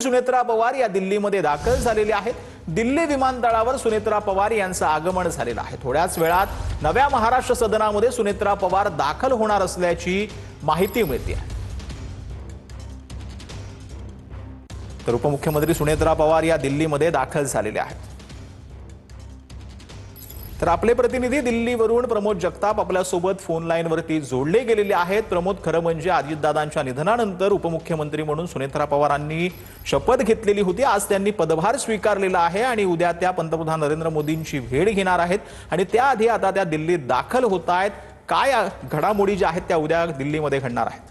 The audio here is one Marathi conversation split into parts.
सुनेत्रा पवार या दिल्लीमध्ये दाखल झालेले आहेत। दिल्ली विमानतळावर सुनेत्रा पवार यांचं आगमन झालेलं आहे। थोड्याच वेळात नव्या महाराष्ट्र सदनामध्ये सुनेत्रा पवार दाखल होणार असल्याची माहिती मिळते आहे। तर उपमुख्यमंत्री सुनेत्रा पवार या दिल्लीमध्ये दाखल झालेले आहेत। तर आपले प्रतिनिधी दिल्लीवरून प्रमोद जगताप आपल्या सोबत फोन लाईनवरती जोडले गेलेले आहेत। प्रमोद, खरं म्हणजे अजितदादांच्या निधनानंतर उपमुख्यमंत्री म्हणून सुनेत्रा पवारांनी शपथ घेतलेली होती। आज त्यांनी पदभार स्वीकारलेला आहे आणि उद्या त्या पंतप्रधान नरेंद्र मोदींची भेट घेणार आहेत आणि त्याआधी आता त्या दिल्लीत दाखल होत आहेत। काय घडामोडी ज्या आहेत त्या उद्या दिल्लीमध्ये घडणार आहेत?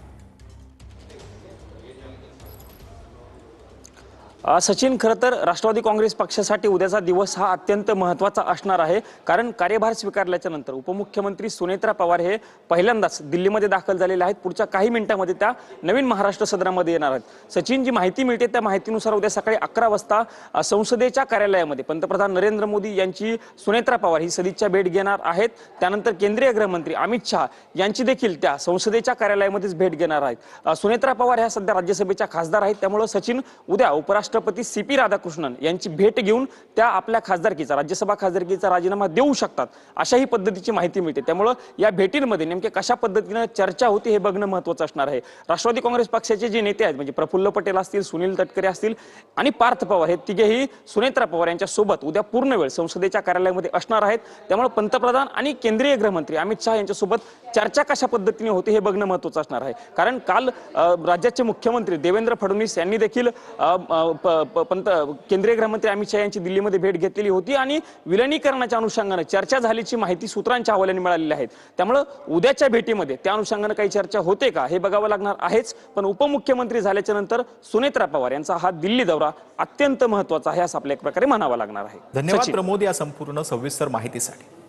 सचिन, खरं तर राष्ट्रवादी काँग्रेस पक्षासाठी उद्याचा दिवस हा अत्यंत महत्त्वाचा असणार आहे, कारण कार्यभार स्वीकारल्याच्या नंतर उपमुख्यमंत्री सुनेत्रा पवार हे पहिल्यांदाच दिल्लीमध्ये दाखल झालेले आहेत। पुढच्या काही मिनिटांमध्ये त्या नवीन महाराष्ट्र सदनामध्ये येणार आहेत। सचिन, जी माहिती मिळते त्या माहितीनुसार उद्या सकाळी 11 वाजता संसदेच्या कार्यालयामध्ये पंतप्रधान नरेंद्र मोदी यांची सुनेत्रा पवार ही सदिच्छा भेट घेणार आहेत। त्यानंतर केंद्रीय गृहमंत्री अमित शहा यांची देखील त्या संसदेच्या कार्यालयामध्येच भेट घेणार आहेत। सुनेत्रा पवार ह्या सध्या राज्यसभेच्या खासदार आहेत, त्यामुळे सचिन उद्या राष्ट्रपती CP राधाकृष्णन यांची भेट घेऊन त्या आपल्या खासदारकीचा राज्यसभा खासदारकीचा राजीनामा देऊ शकतात अशाही पद्धतीची माहिती मिळते। त्यामुळे या भेटींमध्ये नेमके कशा पद्धतीने चर्चा होती हे बघणं महत्त्वाचं असणार आहे। राष्ट्रवादी काँग्रेस पक्षाचे जे नेते आहेत म्हणजे प्रफुल्ल पटेल असतील, सुनील तटकरे असतील आणि पार्थ पवार हे तिघेही सुनेत्रा पवार यांच्या सोबत उद्या पूर्ण वेळ संसदेच्या कार्यालयामध्ये असणार आहेत। त्यामुळे पंतप्रधान आणि केंद्रीय गृहमंत्री अमित शहा यांच्यासोबत चर्चा कशा पद्धतीने होती हे बघणं महत्त्वाचं असणार आहे। कारण काल राज्याचे मुख्यमंत्री देवेंद्र फडणवीस यांनी देखील केंद्रीय गृहमंत्री अमित शहा यांची दिल्लीमध्ये भेट घेतलेली होती आणि विलिनीकरणाच्या अनुषंगाने चर्चा झाल्याची माहिती सूत्रांच्या हवाल्याने मिळालेली आहे। त्यामुळे उद्याच्या भेटीमध्ये त्या अनुषंगाने काही चर्चा होते का हे बघावं लागणार आहेच। पण उपमुख्यमंत्री झाल्याच्या नंतर सुनेत्रा पवार यांचा हा दिल्ली दौरा अत्यंत महत्त्वाचा आहे असं आपल्या एक प्रकारे म्हणावं लागणार आहे। धन्यवाद प्रमोद या संपूर्ण सविस्तर माहितीसाठी।